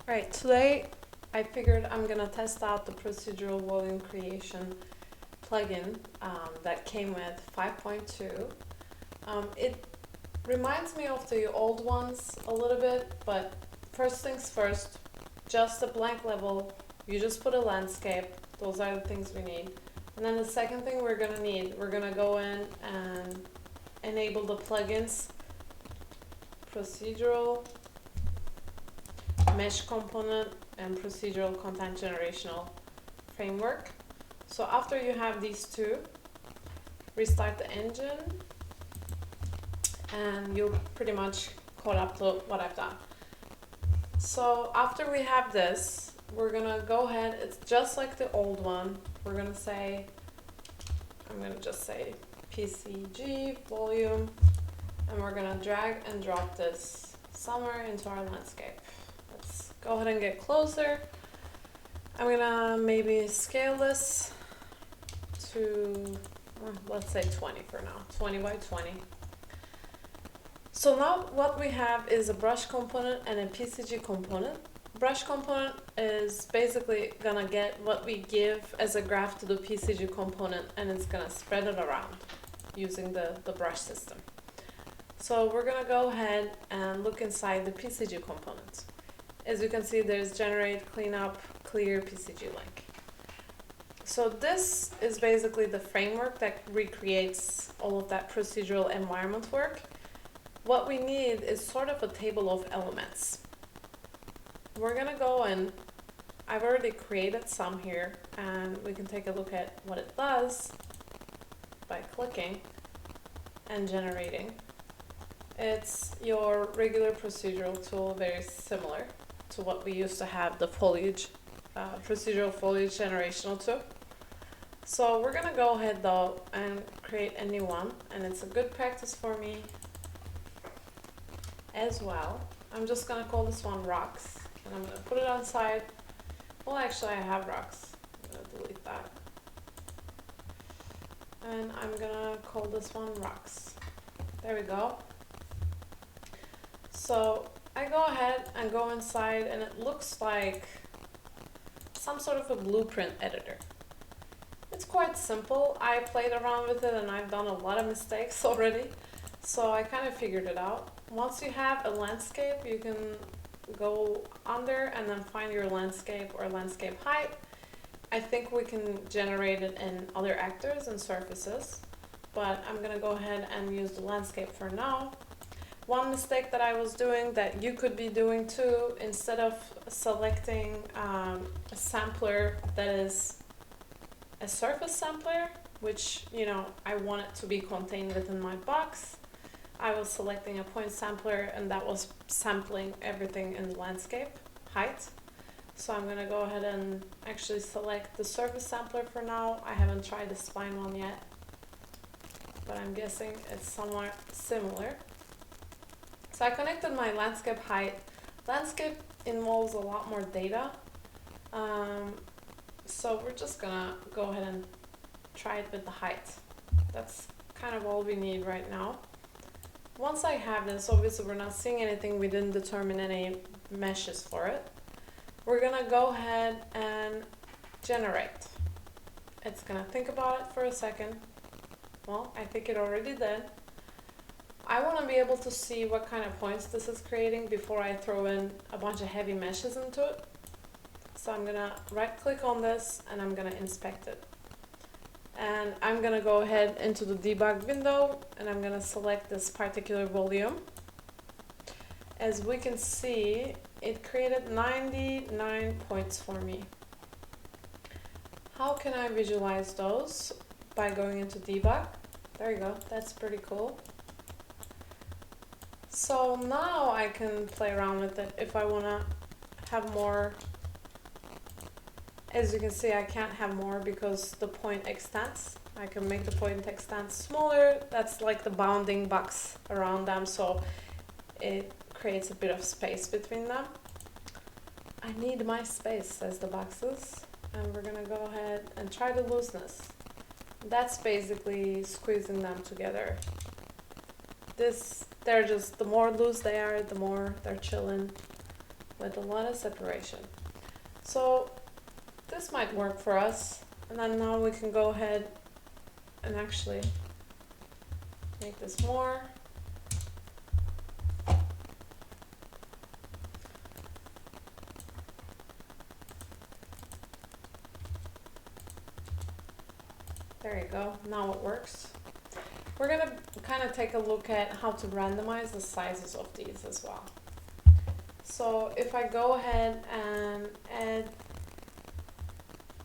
Right, today I figured I'm gonna test out the procedural volume creation plugin that came with 5.2. It reminds me of the old ones a little bit, but first things first, just a blank level, you just put a landscape, those are the things we need. And then the second thing we're gonna go in and enable the plugins, procedural, mesh component, and procedural content generational framework. So after you have these two, restart the engine and you'll pretty much caught up to what I've done. So after we have this, we're gonna go ahead, it's just like the old one. We're gonna say, I'm gonna just say PCG volume, and we're gonna drag and drop this somewhere into our landscape. Let's go ahead and get closer. I'm gonna maybe scale this to, let's say 20 for now, 20 by 20. So now what we have is a brush component and a PCG component. Brush component is basically gonna get what we give as a graph to the PCG component, and it's gonna spread it around using the brush system. So we're gonna go ahead and look inside the PCG component. As you can see, there's generate, cleanup, clear, PCG link. So this is basically the framework that recreates all of that procedural environment work. What we need is sort of a table of elements. We're gonna go and I've already created some here, and we can take a look at what it does by clicking and generating. It's your regular procedural tool, very similar to what we used to have the foliage, procedural foliage generational tool. So we're gonna go ahead though and create a new one, and it's a good practice for me as well. I'm just gonna call this one rocks, and I'm gonna put it on side. Well, actually I have rocks. I'm gonna delete that. And I'm gonna call this one rocks. There we go. So I go ahead and go inside, and it looks like some sort of a blueprint editor. It's quite simple. I played around with it and I've done a lot of mistakes already, so I kind of figured it out. Once you have a landscape, you can go under and then find your landscape or landscape height. I think we can generate it in other actors and surfaces, but I'm gonna go ahead and use the landscape for now. One mistake that I was doing that you could be doing too, instead of selecting a sampler that is a surface sampler, which, you know, I want it to be contained within my box, I was selecting a point sampler, and that was sampling everything in the landscape height. So I'm gonna go ahead and actually select the surface sampler for now. I haven't tried the spline one yet, but I'm guessing it's somewhat similar. So I connected my landscape height. Landscape involves a lot more data. So we're just gonna go ahead and try it with the height. That's kind of all we need right now. Once I have this, obviously we're not seeing anything, we didn't determine any meshes for it. We're gonna go ahead and generate. It's gonna think about it for a second. Well, I think it already did. I want to be able to see what kind of points this is creating before I throw in a bunch of heavy meshes into it. So I'm gonna right click on this and I'm gonna inspect it. And I'm gonna go ahead into the debug window and I'm gonna select this particular volume. As we can see, it created 99 points for me. How can I visualize those? By going into debug. There you go, that's pretty cool. So now I can play around with it if I wanna have more. As you can see, I can't have more because the point extends. I can make the point extend smaller. That's like the bounding box around them, so it creates a bit of space between them. I need my space, says the boxes. And we're gonna go ahead and try the looseness. That's basically squeezing them together. They're just, the more loose they are, the more they're chilling. with a lot of separation. So this might work for us. And then now we can go ahead and actually make this more. There you go, now it works. We're gonna kind of take a look at how to randomize the sizes of these as well. So if I go ahead and add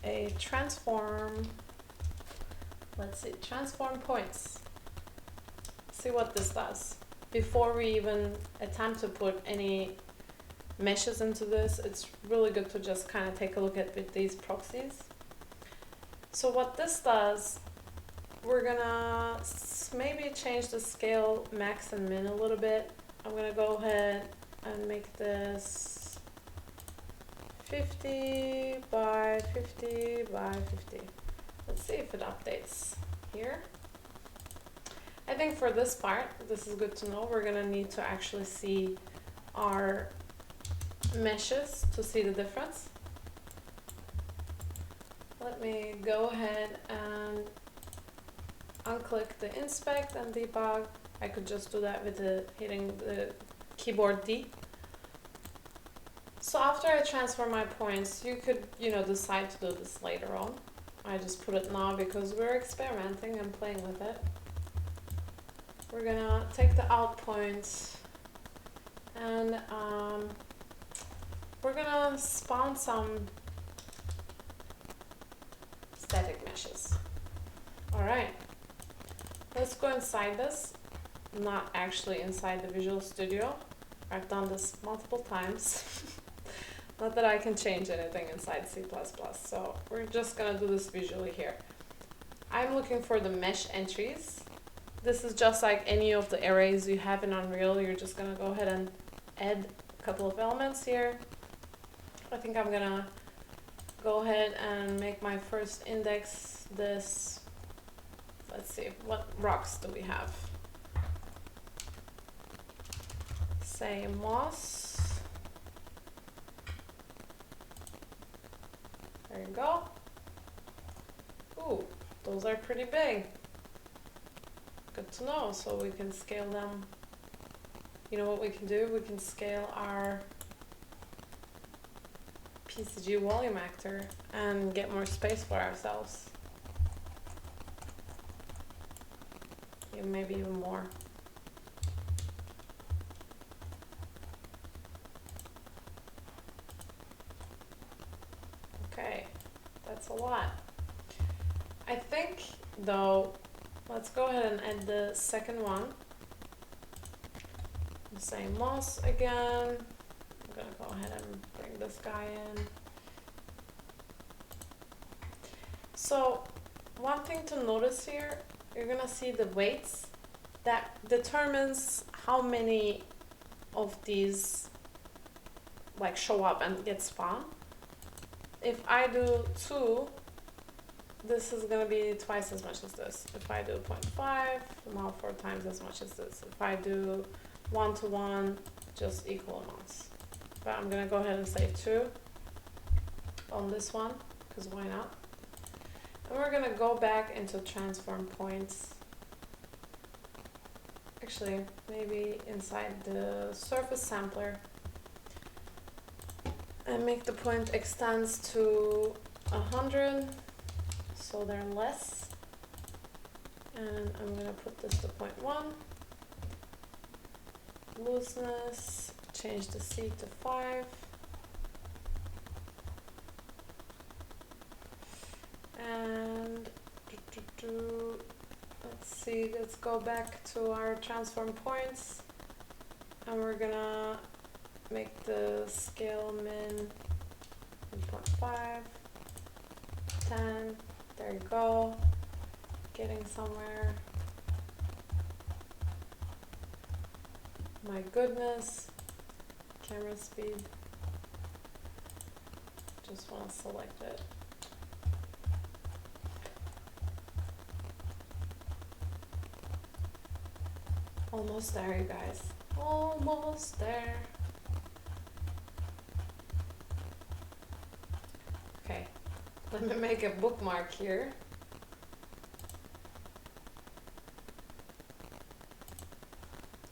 a transform, let's see, transform points. See what this does. Before we even attempt to put any meshes into this, it's really good to just kind of take a look at with these proxies. So what this does, we're gonna maybe change the scale max and min a little bit. I'm gonna go ahead and make this 50 by 50 by 50. Let's see if it updates here. I think for this part, this is good to know, we're gonna need to actually see our meshes to see the difference. Let me go ahead and unclick the inspect and debug. I could just do that with hitting the keyboard D. So after I transfer my points, you could, decide to do this later on. I just put it now because we're experimenting and playing with it. We're gonna take the out points and we're gonna spawn some static meshes. Alright, let's go inside this. Not actually inside the Visual Studio. I've done this multiple times. Not that I can change anything inside C++, so we're just gonna do this visually here. I'm looking for the mesh entries. This is just like any of the arrays you have in Unreal. You're just gonna go ahead and add a couple of elements here. I think I'm gonna go ahead and make my first index this. Let's see, what rocks do we have? Say moss. There you go. Ooh, those are pretty big. Good to know, so we can scale them. You know what we can do? We can scale our PCG volume actor and get more space for ourselves. Yeah, maybe even more. Okay, that's a lot. I think, though, let's go ahead and add the second one. The same moss again. I'm gonna go ahead and bring this guy in. So, one thing to notice here, you're gonna see the weights. That determines how many of these show up and get spawned. If I do 2, this is gonna be twice as much as this. If I do 0.5, now 4 times as much as this. If I do 1 to 1, just equal amounts. But I'm gonna go ahead and say 2 on this one, because why not? And we're gonna go back into transform points. Actually, maybe inside the surface sampler, and make the point extends to 100, so they're less. And I'm gonna put this to 0.1. Looseness, change the C to 5. And let's see, let's go back to our transform points, and we're gonna make the scale min 1.5, 10, there you go, getting somewhere. My goodness, camera speed, just want to select it. Almost there, you guys, almost there. Okay, let me make a bookmark here.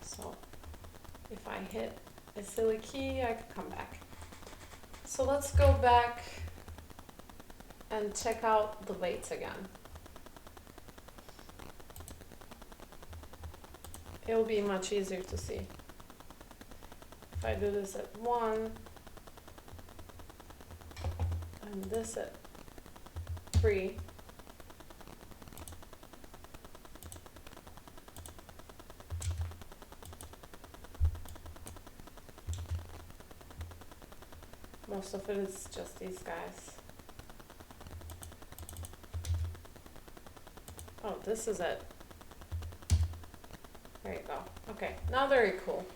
So if I hit a silly key, I can come back. So let's go back and check out the weights again. It'll be much easier to see. If I do this at 1 and this at 3, most of it is just these guys. Oh, this is it. There you go. Okay, now very cool.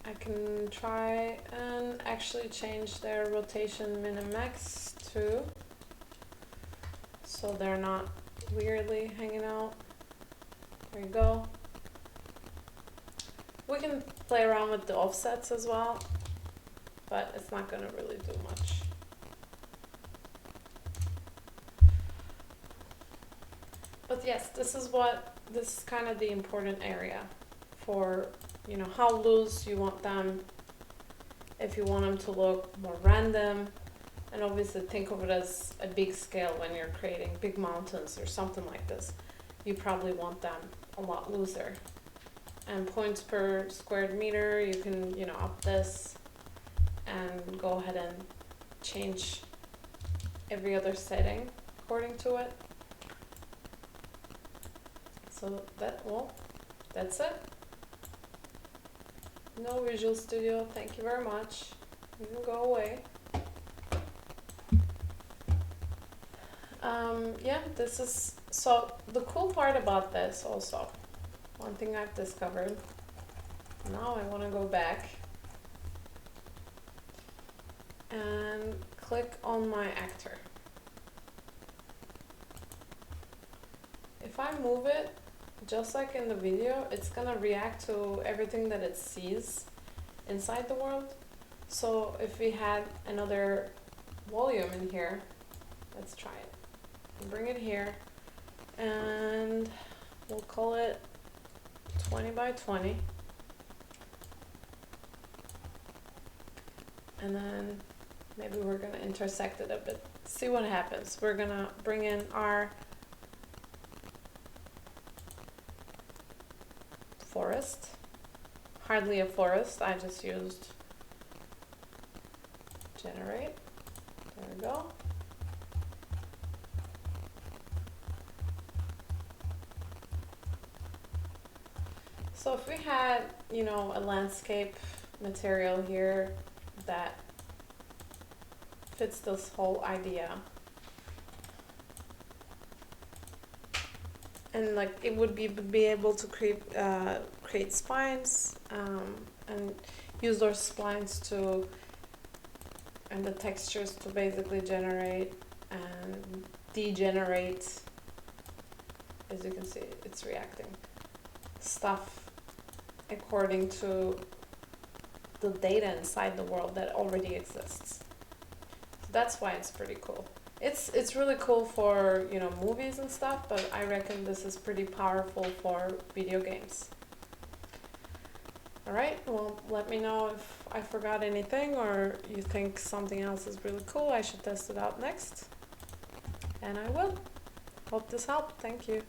I can try and actually change their rotation min and max too, so they're not weirdly hanging out. There you go. We can play around with the offsets as well, but it's not gonna really do much. But yes, this is kind of the important area for, you know, how loose you want them, if you want them to look more random, and obviously think of it as a big scale when you're creating big mountains or something like this. You probably want them a lot looser. And points per square meter, you can, you know, up this and go ahead and change every other setting according to it. So that's it. No Visual Studio, thank you very much. You can go away. Yeah, this is, so the cool part about this also, one thing I've discovered, now I want to go back and click on my actor. If I move it, just like in the video, it's gonna react to everything that it sees inside the world. So if we had another volume in here, let's try it. Bring it here, and we'll call it 20 by 20. And then maybe we're gonna intersect it a bit. See what happens. We're gonna bring in our forest. Hardly a forest, I just used generate. There we go. So if we had, you know, a landscape material here that fits this whole idea, and like it would be able to create spines and use those spines to, and the textures to basically generate and degenerate. As you can see, it's reacting stuff according to the data inside the world that already exists. So that's why it's pretty cool. It's really cool for, you know, movies and stuff, but I reckon this is pretty powerful for video games. Alright, well, let me know if I forgot anything or you think something else is really cool, I should test it out next. And I will. Hope this helped. Thank you.